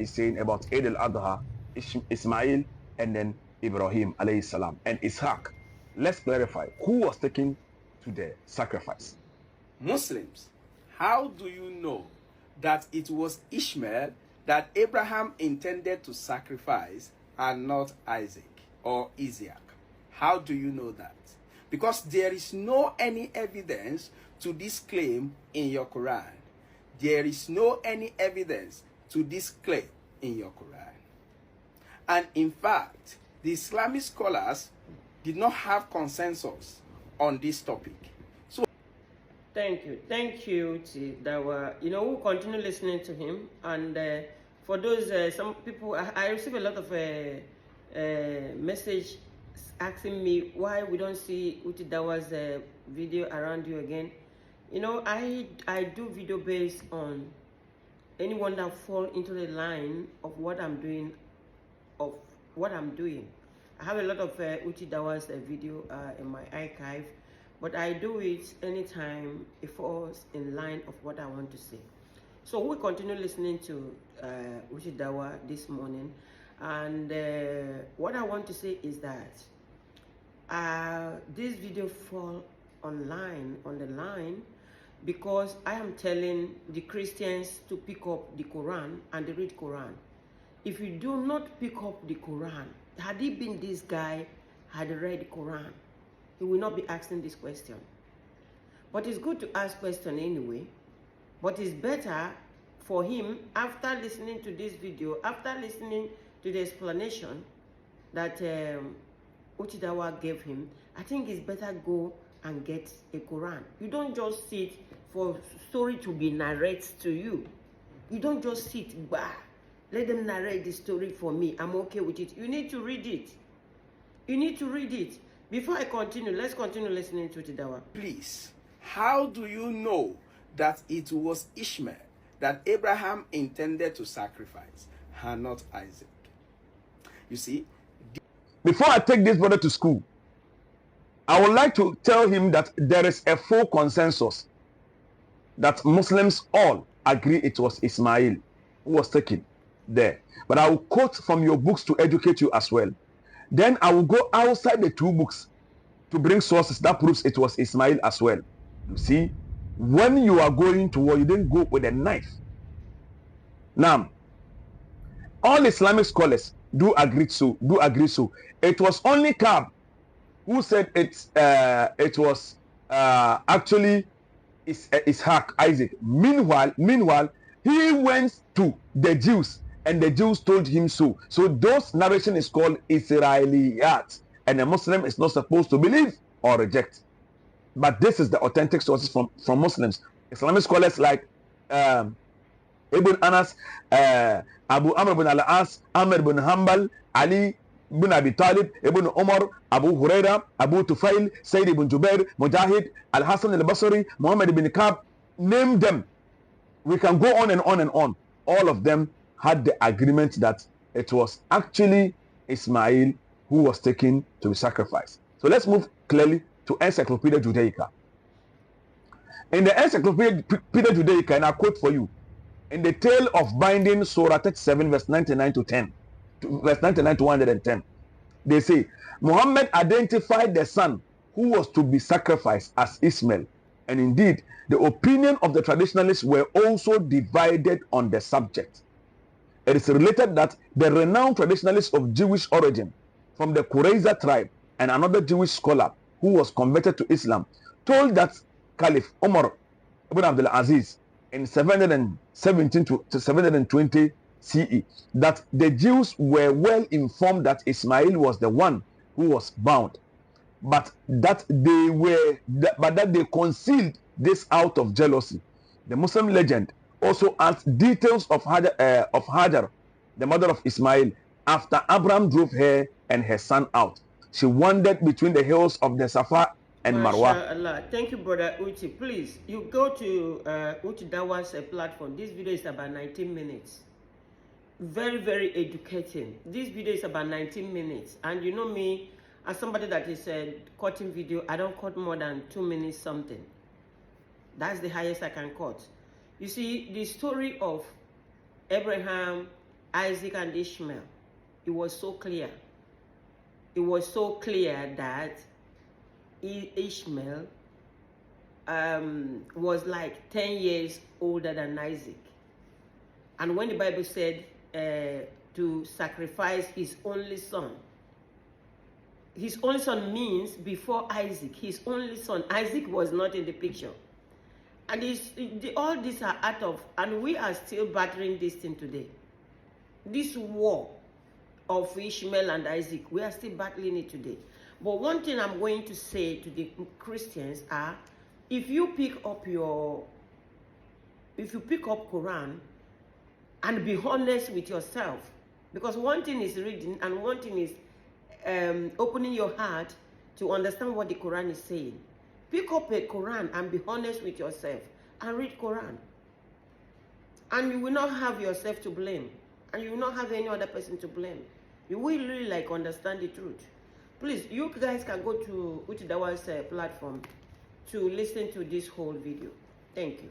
is saying about Eid al-Adha, Ismail, and then Ibrahim alayhi salam, and Ishaq. Let's clarify who was taken to the sacrifice. Muslims, how do you know that it was Ishmael that Abraham intended to sacrifice and not Isaac or Isaac? How do you know that? Because there is no any evidence to this claim in your Quran. There is no any evidence to this claim in your Quran. And in fact, the Islamic scholars did not have consensus on this topic. So thank you, Dawa. We'll continue listening to him. And for those, some people, I receive a lot of message asking me why we don't see Uti Dawa's video around you again. I do video based on anyone that fall into the line of what I'm doing, I have a lot of Uti Dawa's video in my archive, but I do it anytime it falls in line of what I want to say. So we'll continue listening to Uti Dawa this morning, and what I want to say is that this video fall on the line because I am telling the Christians to pick up the Quran and they read Quran. If you do not pick up the Quran, had he been this guy, had read the Quran, he will not be asking this question. But it's good to ask question anyway. But it's better for him, after listening to this video, after listening to the explanation that Uchidawa gave him, I think it's better go and get a Quran. You don't just sit for story to be narrated to you. You don't just sit, bah, let them narrate the story for me. I'm okay with it. You need to read it. You need to read it. Before I continue, let's continue listening to Uchidawa. Please, how do you know that it was Ishmael that Abraham intended to sacrifice and not Isaac? You see, before I take this brother to school, I would like to tell him that there is a full consensus that Muslims all agree it was Ismail who was taken there. But I will quote from your books to educate you as well. Then I will go outside the two books to bring sources that proves it was Ismail as well. You see, when you are going to war, you didn't go with a knife. Now, all Islamic scholars do agree so. It was only Kab who said it was actually Ishaq, Isaac. Meanwhile, he went to the Jews and the Jews told him so. So those narration is called Israeliyat, and a Muslim is not supposed to believe or reject. But this is the authentic sources from Muslims. Islamic scholars like Ibn Anas, Abu Amr ibn al-As, Amr ibn Hanbal, Ali ibn Abi Talib, Ibn Umar, Abu Huraira, Abu Tufail, Sayyid ibn Jubair, Mujahid, Al-Hasan al-Basri, Muhammad ibn Ka'b, name them. We can go on and on and on. All of them had the agreement that it was actually Ismail who was taken to be sacrificed. So let's move clearly to Encyclopedia Judaica. In the Encyclopedia Judaica, and I quote for you, in the tale of binding Surah 37 verse 99 to 10, verse 99 to 110, they say Muhammad identified the son who was to be sacrificed as Ishmael, and indeed the opinion of the traditionalists were also divided on the subject. It is related that the renowned traditionalist of Jewish origin from the Qurayza tribe and another Jewish scholar who was converted to Islam told that Caliph Umar ibn Abdul Aziz in 717 to 720 CE that the Jews were well informed that Ismail was the one who was bound, but that they concealed this out of jealousy. The Muslim legend also adds details of Hajar, the mother of Ismail, after Abraham drove her and her son out. She wandered between the hills of the Safa and Marwa. Thank you, brother Uchi. Please, you go to Uchi Dawa's platform. This video is about 19 minutes. Very, very educating. This video is about 19 minutes. And you know me, as somebody that is cutting video, I don't cut more than 2 minutes something. That's the highest I can cut. You see, the story of Abraham Isaac and Ishmael. It was so clear. It was so clear that Ishmael was like 10 years older than Isaac. And when the Bible said to sacrifice his only son means before Isaac, his only son. Isaac was not in the picture. And all these are out of, and we are still battling this thing today. This war of Ishmael and Isaac, we are still battling it today. But one thing I'm going to say to the Christians are, if you pick up Quran and be honest with yourself, because one thing is reading and one thing is opening your heart to understand what the Quran is saying. Pick up a Quran and be honest with yourself and read Quran. And you will not have yourself to blame. And you will not have any other person to blame. You will really understand the truth. Please, you guys can go to Uchidawa's platform to listen to this whole video. Thank you.